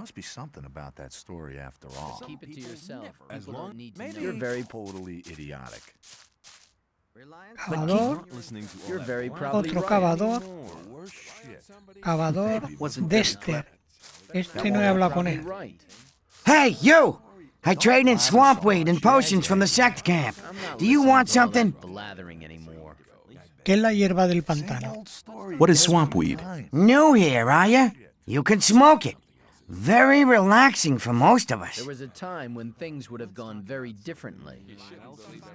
must be something about that story after all. Keep it to yourself. As People long don't need to maybe know. you're very totally idiotic. Cavador, You're very probably otro right. cavador, Worse shit. cavador, Wasn't Dexter. Este no he hablado con él. Right. Hey, you! I trade in swamp weed and potions from the sect camp. Do you want something? Blathering anymore. ¿Qué es la hierba del pantano? Old story What is every swamp weed? time. New here, are ya? You can smoke it. Very relaxing for most of us. There was a time when things would have gone very differently.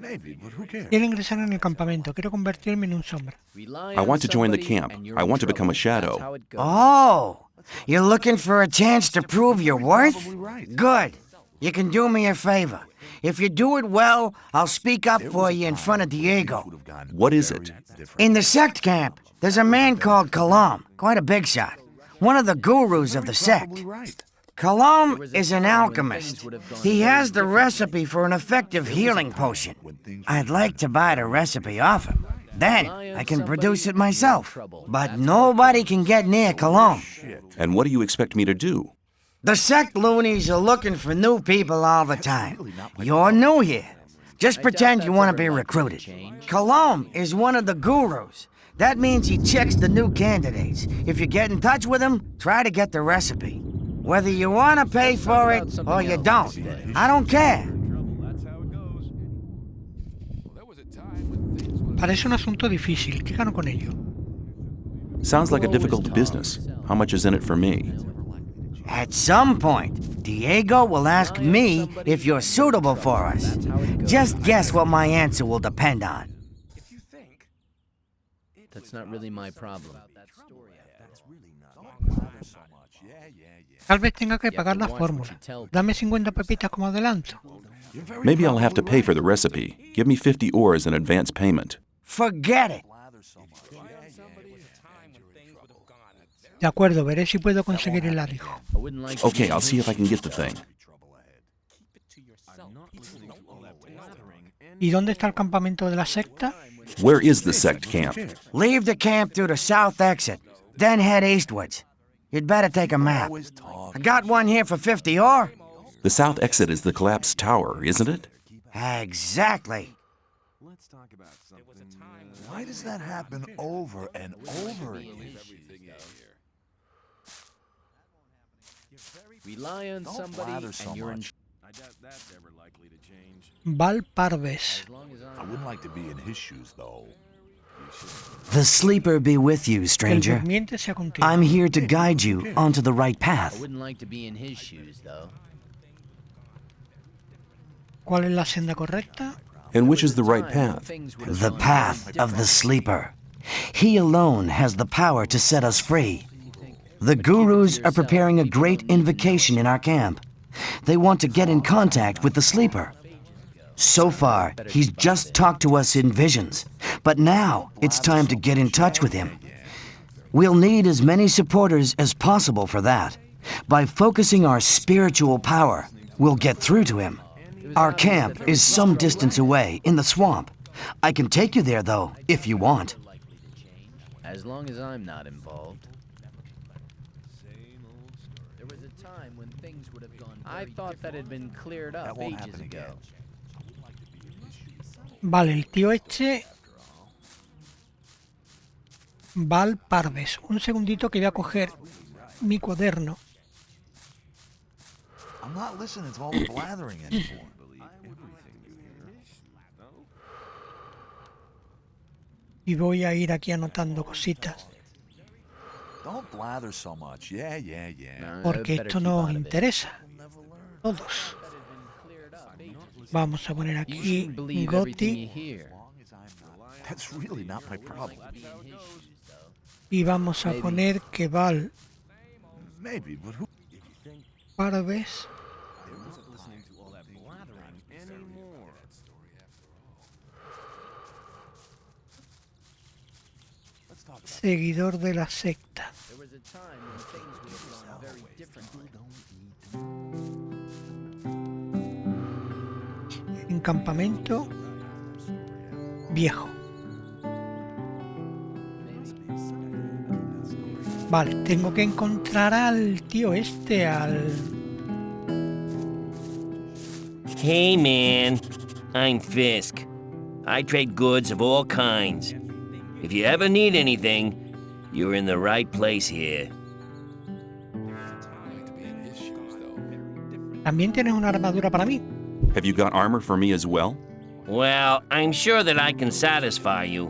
Maybe, but who cares? Quiero ingresar en el campamento. Quiero convertirme en un sombra. Rely I on want to join the somebody camp. and you're I in want to become a trouble. shadow. That's how it goes. Oh, you're looking for a chance to prove your worth? Probably right. Good. You can do me a favor. If you do it well, I'll speak up There for was a you in time front of Diego. would have gotten What is very it? different. In the sect camp, there's a man called Kalam, quite a big shot. One of the gurus of the sect. Probably right. Kalam is an alchemist. He has the recipe for an effective healing potion. I'd like to buy the recipe off him. Then I can produce it myself. But nobody can get near Kalam. And what do you expect me to do? The sect loonies are looking for new people all the time. You're new here. Just pretend you want to be recruited. Kalam is one of the gurus. That means he checks the new candidates. If you get in touch with him, try to get the recipe. Whether you want to pay for it or you don't, I don't care. Parece un asunto difícil. ¿Qué gano con ello? Sounds like a difficult business. How much is in it for me? At some point, Diego will ask me if you're suitable for us. Just guess what my answer will depend on. That's not really my problem. Tal vez tenga que pagar la fórmula. Dame 50 pepitas como adelanto. Maybe I'll have to pay for the recipe. Give me 50 ores in advance payment. Forget it. De acuerdo, veré si puedo conseguir el alijo. I wouldn't like to Okay, be I'll see if I can get the thing. ¿Y dónde está el campamento de la secta? Where is the sect camp? Leave the camp through the south exit, then head eastwards. You'd better take a map. Always talk. I got one here for 50 ore. The south exit is the collapsed tower, isn't it? Exactly. Why does that happen over and over again? Rely on Don't somebody blather so and you're in much. Val Parves. I wouldn't like to be in his shoes, though. The sleeper be with you, El stranger. durmiente sea contigo. I'm here to guide you onto the right I path. wouldn't like to be in his shoes, though. ¿Cuál es la senda correcta? And which is the right path? Things would have The gone path very of the differently. sleeper. He alone has the power to set us free. The gurus are preparing a great invocation in our camp. They want to get in contact with the sleeper. So far, he's just talked to us in visions, but now it's time to get in touch with him. We'll need as many supporters as possible for that. By focusing our spiritual power, we'll get through to him. Our camp is some distance away in the swamp. I can take you there, though, if you want. As long as I'm not involved. There was a time when things would have gone. I thought that had been cleared up That won't ages happen ago. again. Vale, el tío este... Val Parves. Un segundito que voy a coger mi cuaderno. I'm not listening to all the blathering anymore. Y voy a ir aquí anotando cositas. Don't blather so much. Yeah. Porque Better esto keep nos out of it. interesa. Todos. Vamos a poner You aquí shouldn't believe everything you Gothic. hear. That's really not my problem. Y vamos a poner que Val Maybe, but who? Parves seguidor de la secta. There was a time when things would have gone very differently. En campamento viejo. Vale, tengo que encontrar al tío este, al... Hey man, I'm Fisk. I trade goods of all kinds. If you ever need anything, you're in the right place here. ¿También tienes una armadura para mí? Have you got armor for me as well? Well, I'm sure that I can satisfy you.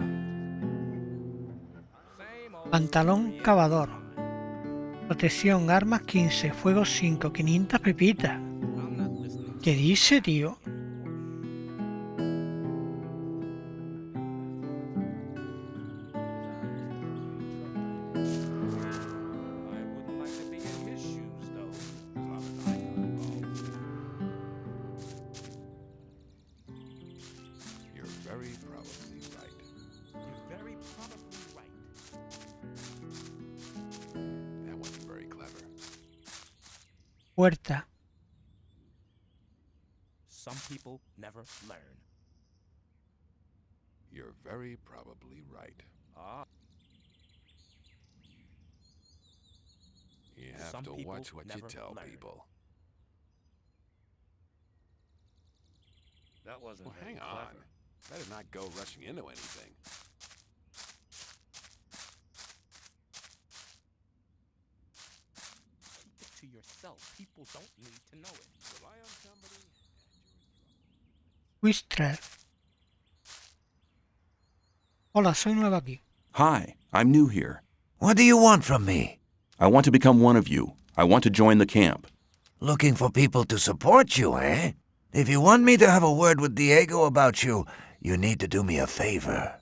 Pantalón cavador. Protección, armas 15, fuego 5, 500 pepitas. ¿Qué dice, tío? Puerta. Some people never learn. You're very probably right. You have Some to people watch what you never tell learn. people. That wasn't Well, very hang on. clever. Better not go rushing into anything. Keep it to yourself. People don't need to know it. Rely on somebody. Whistler. Hola, soy nueva aquí. Hi, I'm new here. What do you want from me? I want to become one of you. I want to join the camp. Looking for people to support you, eh? If you want me to have a word with Diego about you, you need to do me a favor.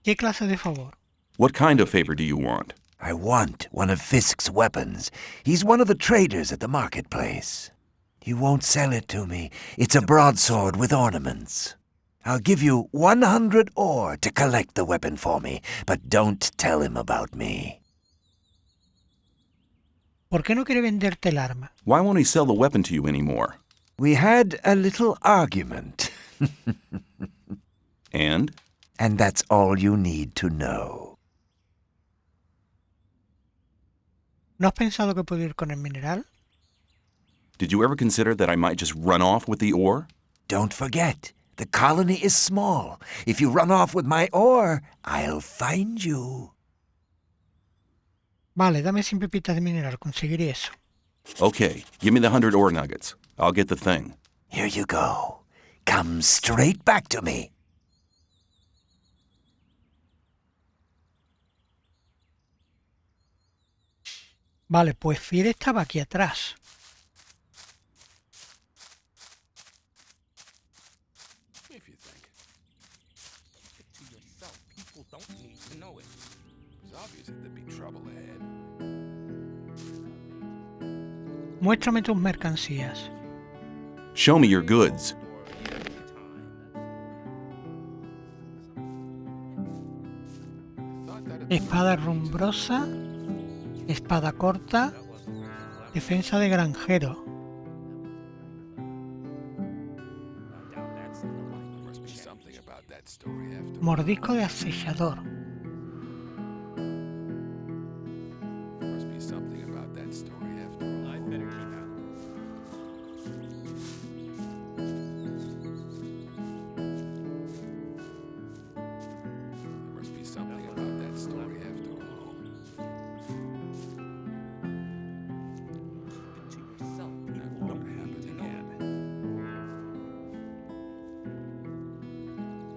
¿Qué clase de favor? What kind of favor do you want? I want one of Fisk's weapons. He's one of the traders at the marketplace. He won't sell it to me. It's a broadsword with ornaments. I'll give you 100 ore to collect the weapon for me, but don't tell him about me. ¿Por qué no quiere venderte el arma? Why won't he sell the weapon to you anymore? We had a little argument. And? And that's all you need to know. ¿No has pensado que puedo ir con el mineral? Did you ever consider that I might just run off with the ore? Don't forget, the colony is small. If you run off with my ore, I'll find you. Vale, dame 100 pepitas de mineral, conseguiré eso. Okay, give me the 100 ore nuggets. I'll get the thing. Here you go. Come straight back to me. Vale, pues Fide estaba aquí atrás. If you think. Keep it to yourself. People don't need to know it. It's obvious that there'd be trouble ahead. Muéstrame tus mercancías. Show me your goods. Thought that'd Espada rumbrosa, espada corta, defensa de granjero, There must be something about that story after all. mordisco de acechador, There must be something about that story after all. I'd better keep out. There must be something about that story after all. To yourself. That People won't don't need happen to know again.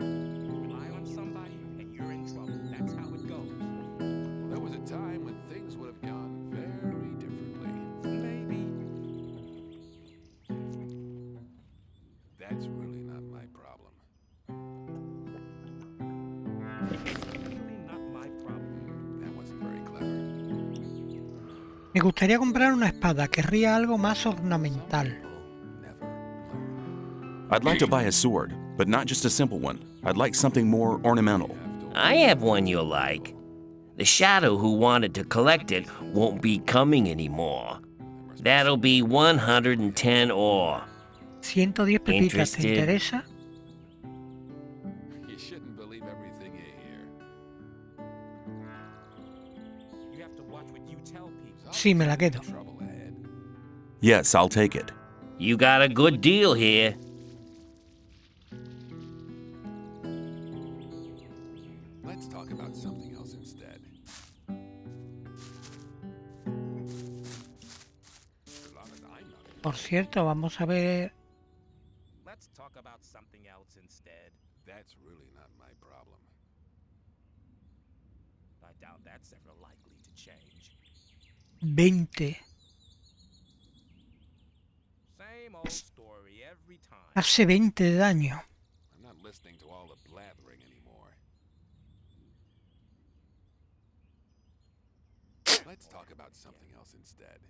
it. Rely on somebody and you're in trouble. That's how it goes. Well, there was a time when things would have gone very differently. Maybe. That's really not my problem. Really not my problem. That wasn't very clever. Me gustaría comprar una espada, querría algo más ornamental. Never learn. I'd like to buy a sword, but not just a simple one. I'd like something more ornamental. I have one you'll like. The shadow who wanted to collect it won't be coming anymore. That'll be 110 ore. 110 pepitas, ¿te Interested. interesa? You shouldn't believe everything you hear. Sí, me la quedo. Trouble ahead. Yes, I'll take it. You got a good deal here. Let's talk about something else instead. As long as I'm not. Por cierto, vamos a ver... Let's talk about something else instead. That's really not my problem. I doubt that's ever likely to change. 20. Same old story every time. Hace 20 de daño. I'm not listening to all the blathering anymore. Let's talk about something else instead.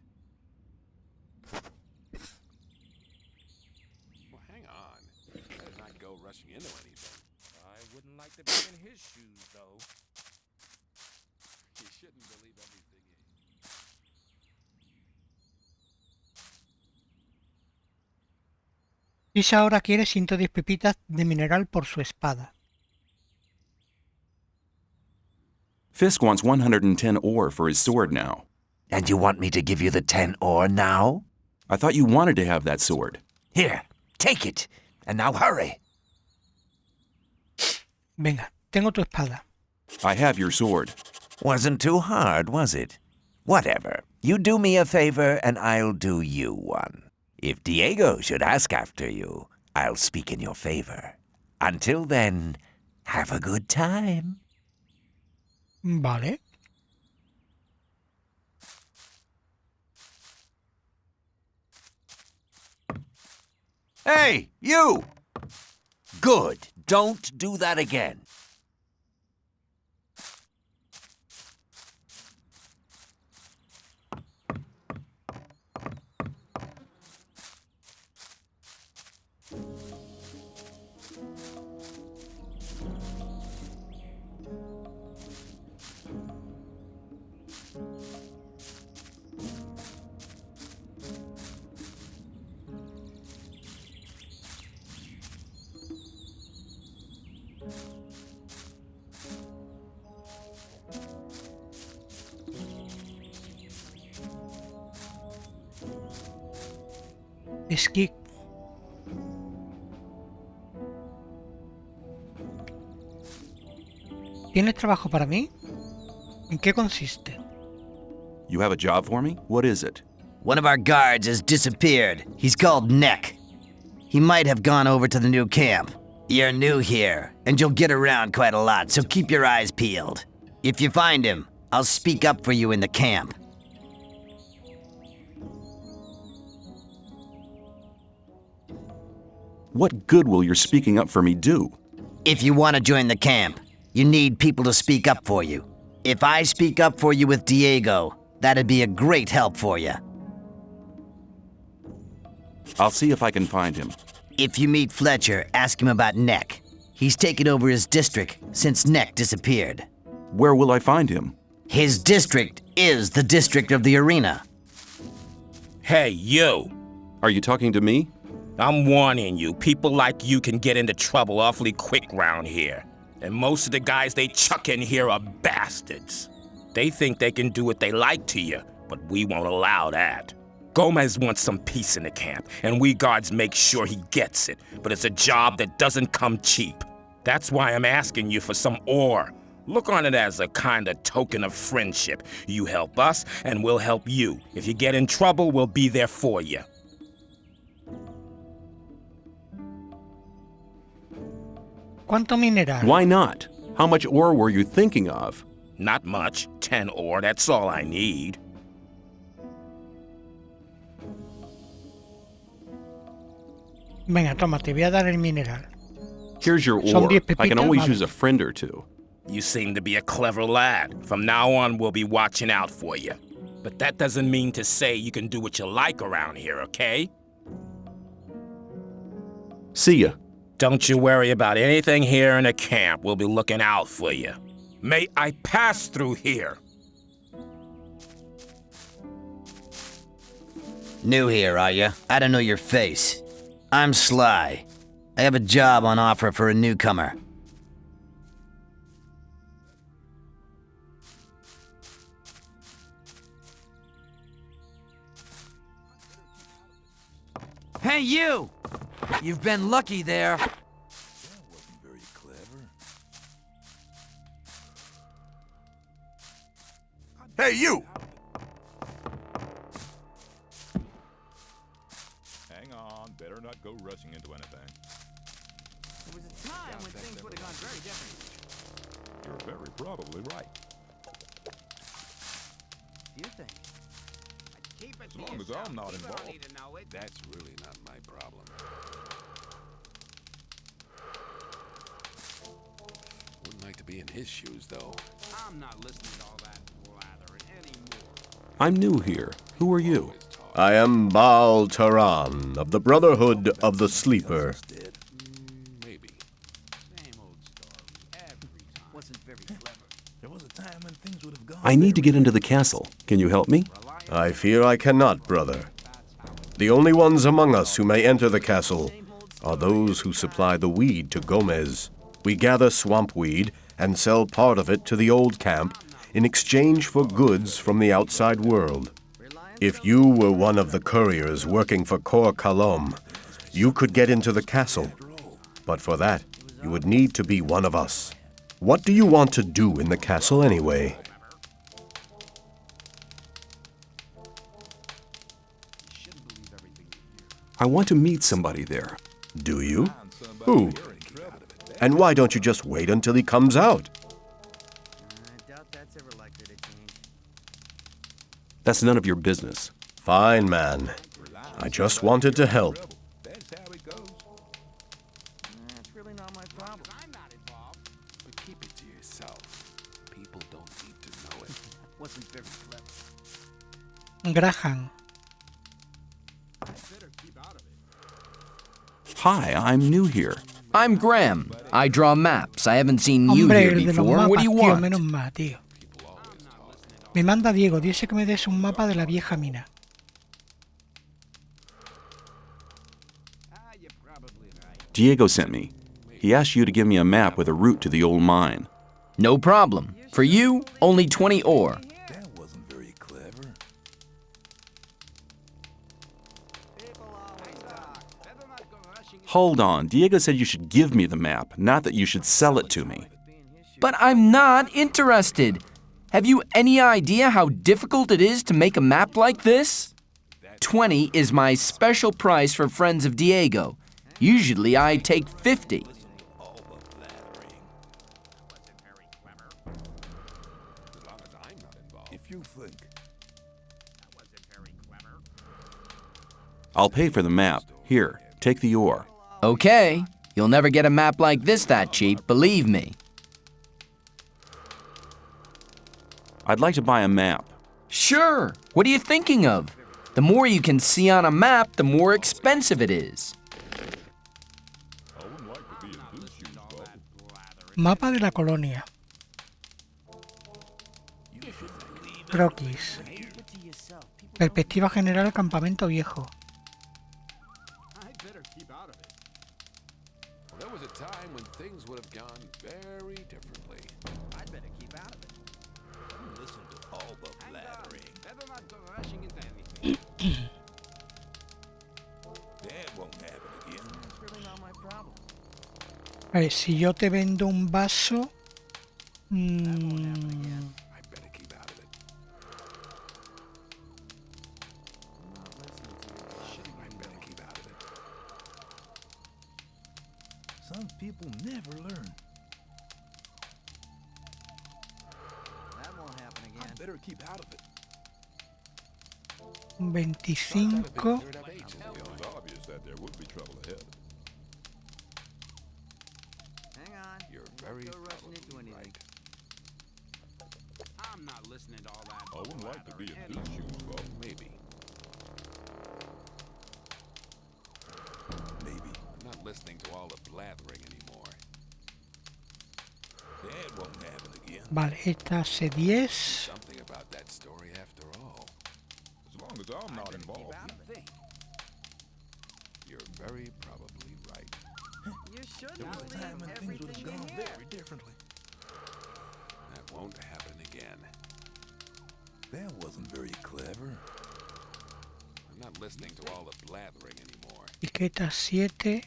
Well, hang on. Better not go rushing into anything. I wouldn't like to be in his shoes, though. You shouldn't believe everything. Lisa ahora quiere 110 pepitas de mineral por su espada. Fisk wants 110 ore for his sword now. And you want me to give you the 10 ore now? I thought you wanted to have that sword. Here, take it. And now hurry. Venga, tengo tu espada. I have your sword. Wasn't too hard, was it? Whatever. You do me a favor, and I'll do you one. If Diego should ask after you, I'll speak in your favor. Until then, have a good time. Vale. Hey, you! Good. Don't do that again. Esquí. ¿Tienes trabajo para mí? ¿En qué consiste? You have a job for me? What is it? One of our guards has disappeared. He's called Neck. He might have gone over to the new camp. You're new here, and you'll get around quite a lot, so keep your eyes peeled. If you find him, I'll speak up for you in the camp. What good will your speaking up for me do? If you want to join the camp, you need people to speak up for you. If I speak up for you with Diego, that'd be a great help for you. I'll see if I can find him. If you meet Fletcher, ask him about Neck. He's taken over his district since Neck disappeared. Where will I find him? His district is the district of the arena. Hey, you! Are you talking to me? I'm warning you, people like you can get into trouble awfully quick round here. And most of the guys they chuck in here are bastards. They think they can do what they like to you, but we won't allow that. Gomez wants some peace in the camp, and we guards make sure he gets it, but it's a job that doesn't come cheap. That's why I'm asking you for some ore. Look on it as a kind of token of friendship. You help us, and we'll help you. If you get in trouble, we'll be there for you. ¿Cuánto mineral? Why not? How much ore were you thinking of? Not much. 10 ore, that's all I need. Venga, toma, te voy a dar el mineral. Here's your Son ore. 10 I can pepitas, always vale. use a friend or two. You seem to be a clever lad. From now on, we'll be watching out for you. But that doesn't mean to say you can do what you like around here, okay? See ya. Don't you worry about anything here in the camp. We'll be looking out for you. May I pass through here? New here, are you? I don't know your face. I'm Sly. I have a job on offer for a newcomer. Hey, you! You've been lucky there. That wasn't very clever. Hey, you! Hang on, better not go rushing into anything. There was a time when things would have gone very different. You're very probably right. Do you think? Keep it As long as I'm not involved. That's really not my problem. Wouldn't like to be in his shoes, though. I'm not listening to all that blathering anymore. I'm new here. Who are you? I am Baal Taran of the Brotherhood of the Sleeper. Maybe. Same old story every time. Wasn't very clever. There was a time when things would have gone. I need to get into the castle. Can you help me? I fear I cannot, brother. The only ones among us who may enter the castle are those who supply the weed to Gomez. We gather swamp weed and sell part of it to the old camp in exchange for goods from the outside world. If you were one of the couriers working for Kor Kalom, you could get into the castle. But for that, you would need to be one of us. What do you want to do in the castle anyway? I want to meet somebody there. Do you? Who? And why don't you just wait until he comes out? I doubt that's ever likely to change. That's none of your business. Fine, man. I just wanted to help. That's how it goes. That's really not my problem. I'm not involved. But keep it to yourself. People don't need to know it. Wasn't very clever. Graham. I better keep out of it. Hi, I'm new here. I'm Graham. I draw maps. I haven't seen you Hombre, here el de los before. What do mapas, you tío, want? menos mal, tío. Me manda Diego, dice que me des un mapa de la vieja mina. You're probably right. Diego sent me. He asked you to give me a map with a route to the old mine. No problem. For you, only 20 ore. That wasn't very clever. Hold on. Diego said you should give me the map, not that you should sell it to me. But I'm not interested. Have you any idea how difficult it is to make a map like this? 20 is my special price for friends of Diego. Usually I take 50. If you think. I'll pay for the map. Here, take the ore. Okay, you'll never get a map like this that cheap, believe me. I'd like to buy a map. Sure, what are you thinking of? The more you can see on a map, the more expensive it is. I wouldn't like to be in his shoes, though. Mapa de la Colonia. Croquis. Perspectiva general campamento viejo. I better keep out of it. Well, there was a time when things would have gone very differently. I'd better keep out of it. Don't listen to all the blathering. Better not go rushing into anything. That won't happen again. That's really not my problem. A ver, si yo te vendo un vaso... I better keep out of it. I better keep out of it. Some people never learn. That won't happen again. I better keep out of it. 25... It was obvious that there would be trouble ahead. Hang on. You're very Don't go rushing into probably anything. right. I'm not listening to all that. I wouldn't like to be in his blathering shoes, though. Maybe. Maybe. I'm not listening to all the blathering anymore. That won't happen again. Vale, esta hace 10. Something about that story after all. As long as I'm not involved. You're very probably right. You should There was a believe time when things would have everything you gone hear. very differently. That won't happen again. That wasn't very clever. I'm not listening to all the blathering anymore. Etiqueta 7,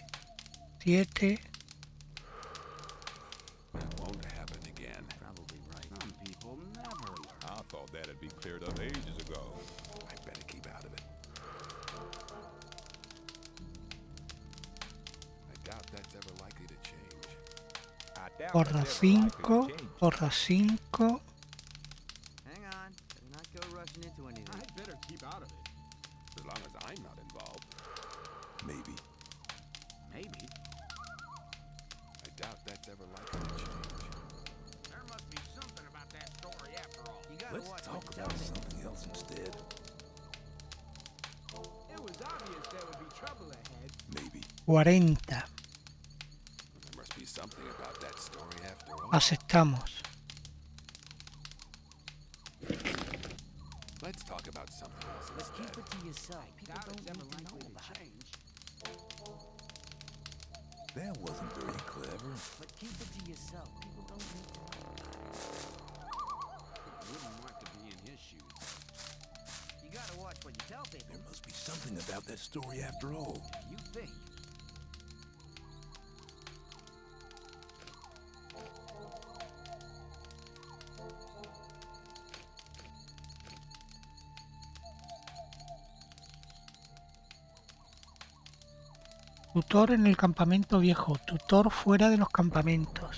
7. That won't happen again. Probably right. Some people never learn. I thought that had been cleared up ages ago. I better keep out of it. I doubt that's ever likely to change. Horda 5, horda 5. Hang on. Better not go rushing into anything. I'd better keep out of it. As long as I'm not involved. Maybe. Maybe. I doubt that's ever likely to change. There must be something about that story after all. You gotta watch what you tell me. Something else instead. It was obvious there would be trouble ahead. Maybe. 40. There must be something about that story after all. Aceptamos. Let's talk about something else But keep instead. it to yourself. People Doubt don't it's ever need to know likely to about it. change. That wasn't very clever. But keep it to yourself. People don't need to know about it. Wouldn't want to be in his shoes. You gotta watch what you tell people. There must be something about that story after all. You think. Tutor en el campamento viejo, tutor fuera de los campamentos.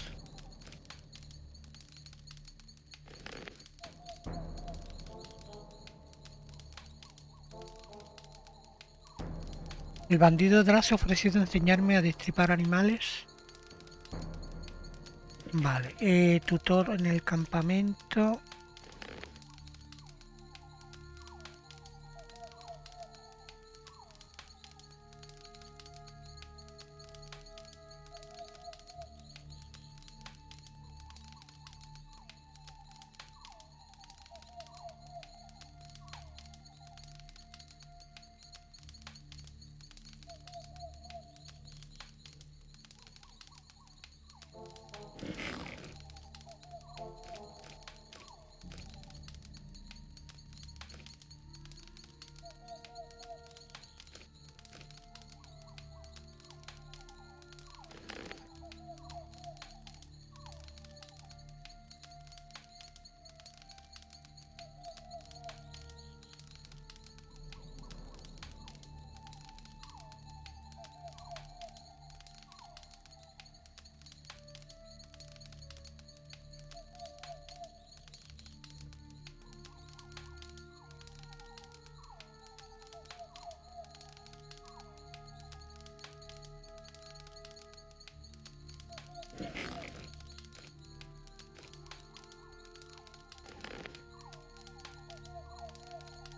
El bandido Dra se ha ofrecido a enseñarme a destripar animales. Vale, tutor en el campamento.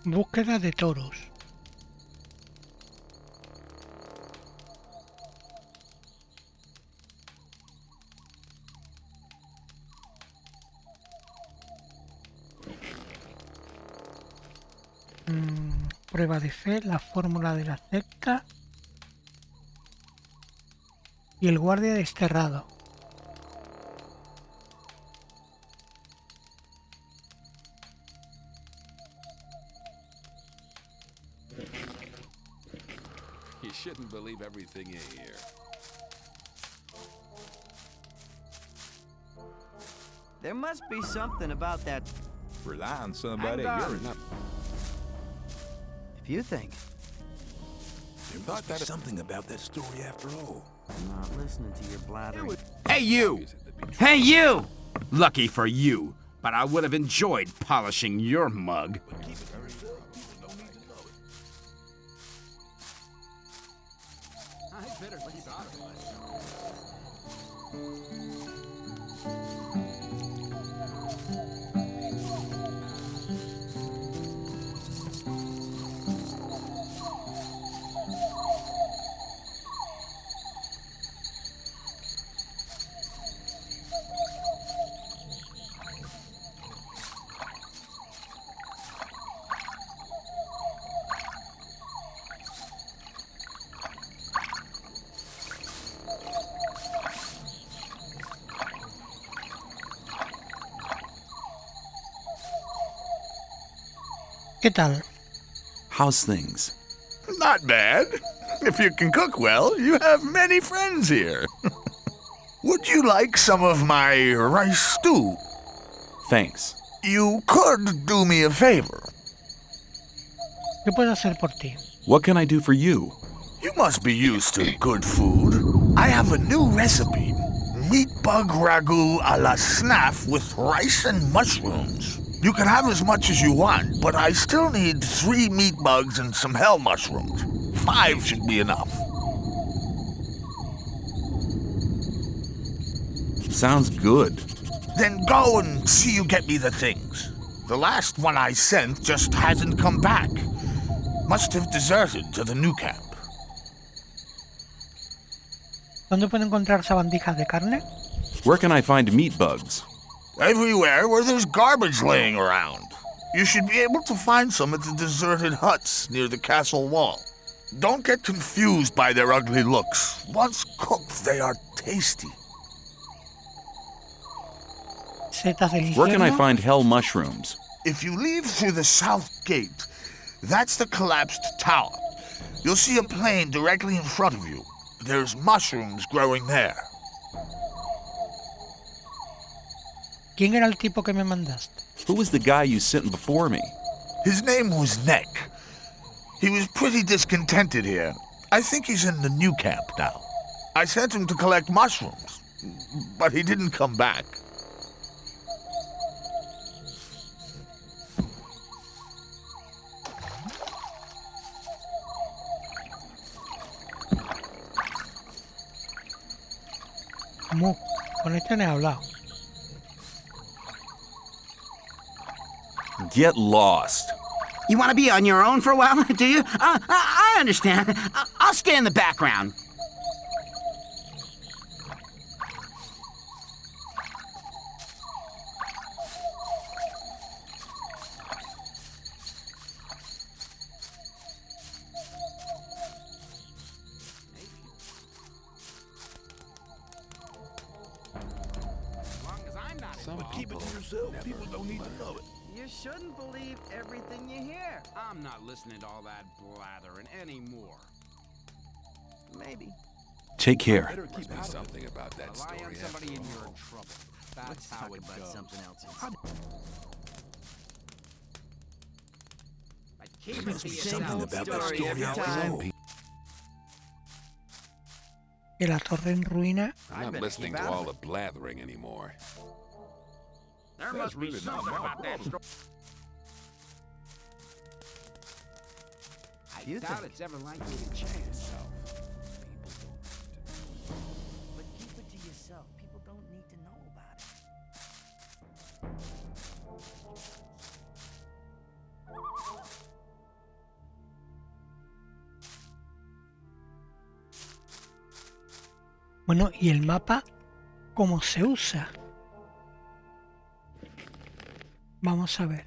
Búsqueda de toros. Prueba de fe, la fórmula de la secta y el guardia desterrado. You shouldn't believe everything you hear. There must be something about that. Rely on somebody. Hang on. You're enough. If you think. There must be something about that story after all. I'm not listening to your blathering. Hey, you! Hey, you! Lucky for you, but I would have enjoyed polishing your mug. I'd better keep out of it. ¿Qué tal? How's things? Not bad. If you can cook well, you have many friends here. Would you like some of my rice stew? Thanks. You could do me a favor. ¿Qué puedo hacer por ti? What can I do for you? You must be used to good food. I have a new recipe. Meat bug ragu a la snaff with rice and mushrooms. You can have as much as you want, but I still need 3 meat bugs and some hell mushrooms. 5 should be enough. Sounds good. Then go and see you get me the things. The last one I sent just hasn't come back. Must have deserted to the new camp. ¿Dónde puedo encontrar sabandijas de carne? Where can I find meat bugs? Everywhere where there's garbage laying around. You should be able to find some at the deserted huts near the castle wall. Don't get confused by their ugly looks. Once cooked, they are tasty. Setas del infierno. Where can I find hell mushrooms? If you leave through the south gate, that's the collapsed tower. You'll see a plain directly in front of you. There's mushrooms growing there. ¿Quién era el tipo que me mandaste? Who was the guy you sent before me? His name was Neck. He was pretty discontented here. I think he's in the new camp now. I sent him to collect mushrooms, but he didn't come back. Mu, con este no he hablado. Get lost. You want to be on your own for a while, do you? I understand. I'll stay in the background. People don't need to know it. You shouldn't believe everything you hear. I'm not listening to all that blathering anymore. Maybe. Take care. Better keep something about that story. Rely on somebody and you're in trouble. That's how it goes. Something else instead. But keep it to yourself. Story every time. Que la torre en ruina. I'm not listening to all the blathering anymore. There must be something about that story. I doubt it's ever likely to change. But keep it to yourself. People don't need to know about it. Bueno, ¿y el mapa cómo se usa? Vamos a ver.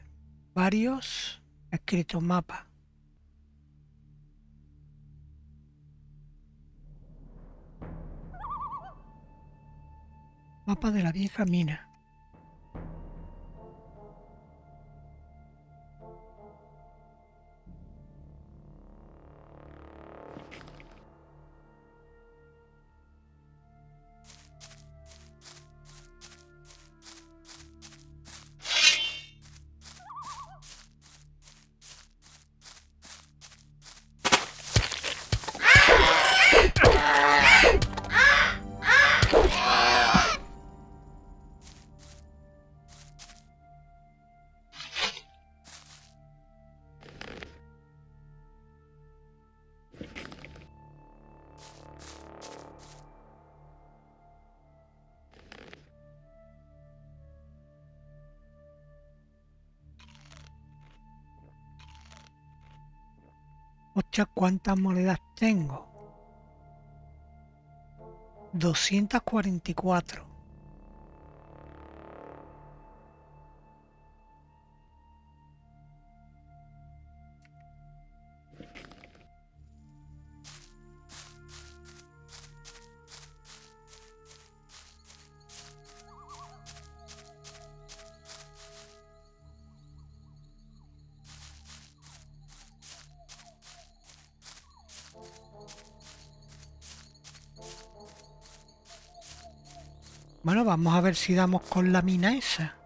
Varios. Escrito mapa. Mapa de la vieja mina. Hostia, ¿cuántas monedas tengo? 244. Bueno, vamos a ver si damos con la mina esa.